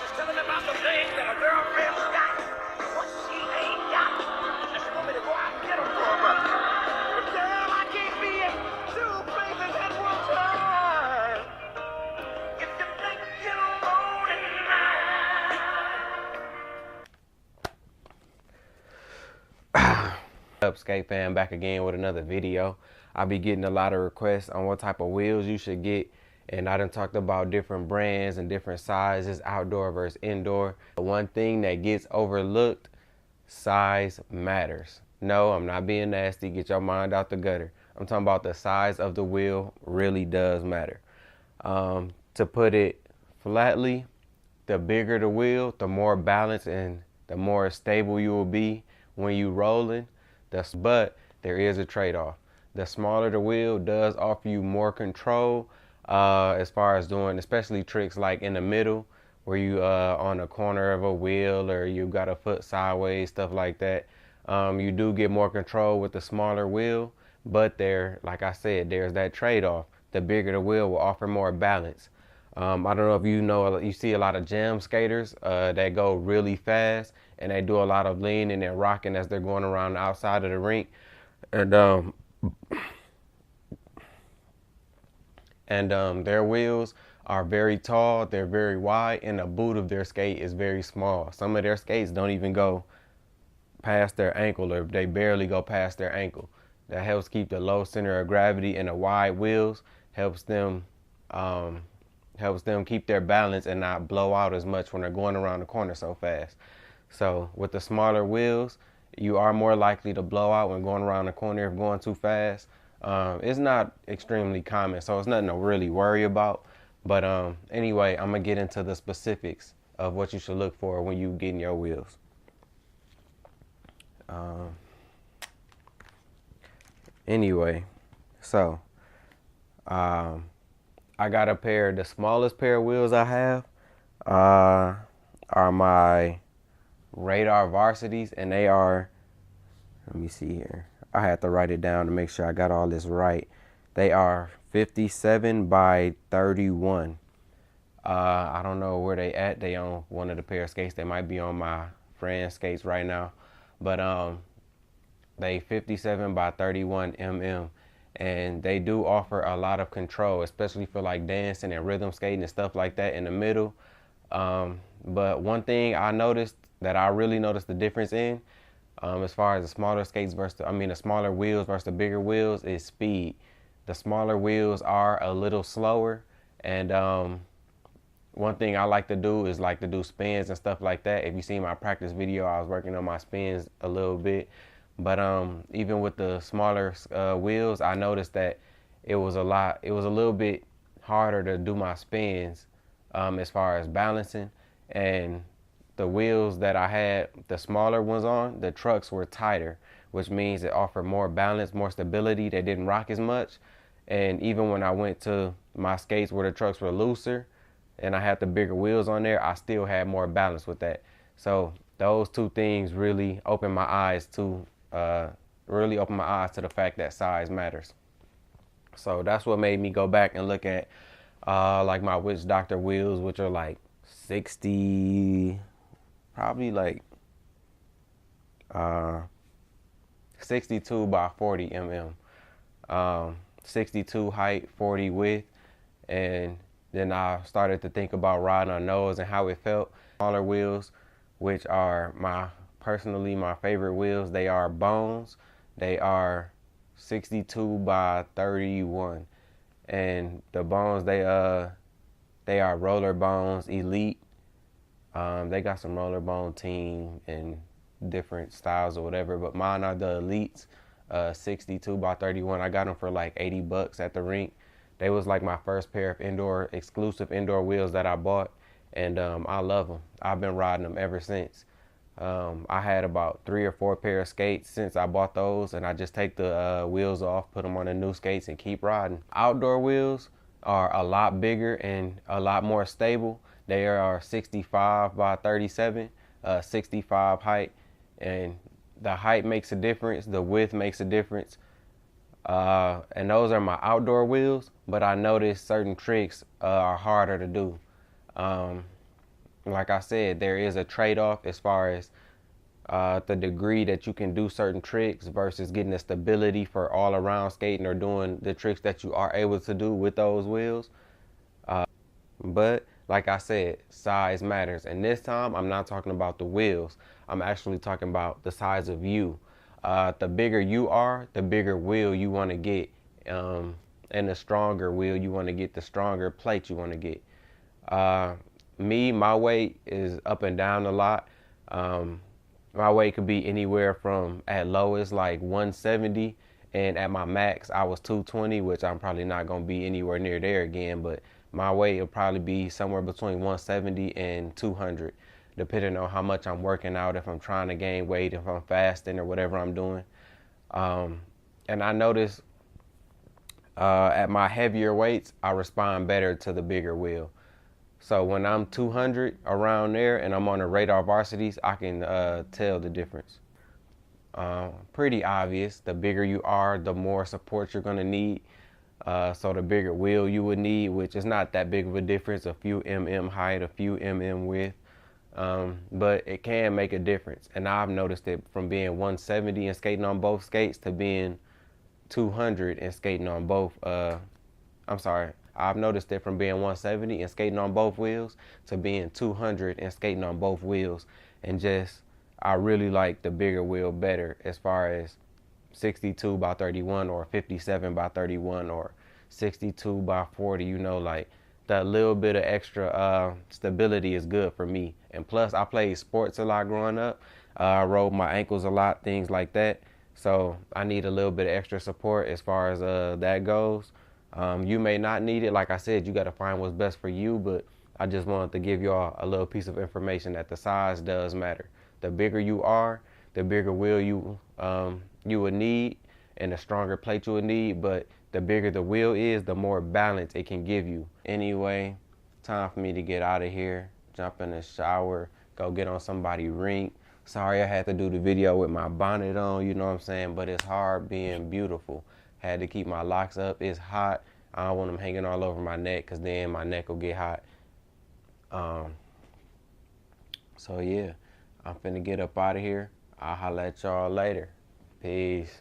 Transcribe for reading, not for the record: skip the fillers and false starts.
She's telling me about the things that a girlfriend's got. What she ain't got. And she want me to go out and get them for her brother. But girl, I can't be in two places at one time. If you think you're owning mine. Up, skate fan, back again with another video. I be getting a lot of requests on what type of wheels you should get, and I done talked about different brands and different sizes, outdoor versus indoor. One thing that gets overlooked: size matters. No, I'm not being nasty. Get your mind out the gutter. I'm talking about the size of the wheel really does matter. To put it flatly, the bigger the wheel, the more balanced and the more stable you will be when you rolling. But there is a trade-off. The smaller the wheel does offer you more control as far as doing, especially tricks like in the middle, where you on a corner of a wheel or you got a foot sideways, stuff like that. You do get more control with the smaller wheel, but like I said, there's that trade-off. The bigger the wheel will offer more balance. I don't know if you see a lot of jam skaters that go really fast, and they do a lot of leaning and rocking as they're going around the outside of the rink. And their wheels are very tall, they're very wide, and the boot of their skate is very small. Some of their skates don't even go past their ankle, or they barely go past their ankle. That helps keep the low center of gravity, and the wide wheels helps them keep their balance and not blow out as much when they're going around the corner so fast. So with the smaller wheels, you are more likely to blow out when going around the corner if going too fast. It's not extremely common, so it's nothing to really worry about. But anyway, I'm gonna get into the specifics of what you should look for when you getting your wheels. Anyway, so I got the smallest pair of wheels I have are my Radar Varsities, and they are, let me see here, I had to write it down to make sure I got all this right. They are 57 by 31. I don't know where they at. They on one of the pair of skates. They might be on my friend's skates right now, but they 57 by 31 mm, and they do offer a lot of control, especially for like dancing and rhythm skating and stuff like that in the middle. But one thing I noticed that I really noticed the difference in, as far as the smaller skates versus the smaller wheels versus the bigger wheels, is speed. The smaller wheels are a little slower, and one thing I like to do is like to do spins and stuff like that. If you see my practice video, I was working on my spins a little bit. But even with the smaller wheels, I noticed that it was a little bit harder to do my spins as far as balancing. And the wheels that I had the smaller ones on, the trucks were tighter, which means it offered more balance, more stability. They didn't rock as much. And even when I went to my skates where the trucks were looser and I had the bigger wheels on there, I still had more balance with that. So those two things really opened my eyes to the fact that size matters. So that's what made me go back and look at like my Witch Doctor wheels, which are like 60, probably like 62 by 40 mm. 62 height, 40 width. And then I started to think about riding on those and how it felt. Smaller wheels, which are personally my favorite wheels, they are Bones. They are 62 by 31. And the Bones, they are Roller Bones Elite. They got some Roller Bone Team and different styles or whatever, but mine are the Elites, 62 by 31. I got them for like 80 bucks at the rink. They was like my first pair of exclusive indoor wheels that I bought, and I love them. I've been riding them ever since. I had about 3 or 4 pair of skates since I bought those, and I just take the wheels off, put them on the new skates, and keep riding. Outdoor wheels are a lot bigger and a lot more stable. They are 65 by 37, 65 height, and the height makes a difference, the width makes a difference. And those are my outdoor wheels, but I noticed certain tricks are harder to do. Um, like I said, there is a trade-off as far as the degree that you can do certain tricks versus getting the stability for all around skating or doing the tricks that you are able to do with those wheels. But like I said, size matters. And this time, I'm not talking about the wheels. I'm actually talking about the size of you. The bigger you are, the bigger wheel you want to get. And the stronger wheel you want to get, the stronger plate you want to get. My weight is up and down a lot. My weight could be anywhere from at lowest like 170, and at my max I was 220, which I'm probably not gonna be anywhere near there again. But my weight will probably be somewhere between 170 and 200, depending on how much I'm working out, if I'm trying to gain weight, if I'm fasting or whatever I'm doing. And I notice at my heavier weights, I respond better to the bigger wheel. So when I'm 200 around there and I'm on the Radar Varsities, I can tell the difference. Pretty obvious. The bigger you are, the more support you're gonna need. So the bigger wheel you would need, which is not that big of a difference, a few mm height, a few mm width. But it can make a difference. And I've noticed it from being 170 and skating on both skates to being 200 and skating on both. I've noticed it from being 170 and skating on both wheels to being 200 and skating on both wheels. And I really like the bigger wheel better as far as 62 by 31 or 57 by 31 or 62 by 40. Like that little bit of extra stability is good for me. And plus, I played sports a lot growing up. I rolled my ankles a lot, things like that. So I need a little bit of extra support as far as that goes. You may not need it. Like I said, you got to find what's best for you, but I just wanted to give y'all a little piece of information that the size does matter. The bigger you are, the bigger wheel you would need and the stronger plate you would need, but the bigger the wheel is, the more balance it can give you. Anyway, time for me to get out of here, jump in the shower, go get on somebody's rink. Sorry I had to do the video with my bonnet on, you know what I'm saying, but it's hard being beautiful. Had to keep my locks up. It's hot. I don't want them hanging all over my neck because then my neck will get hot. So yeah, I'm finna get up out of here. I'll holla at y'all later. Peace.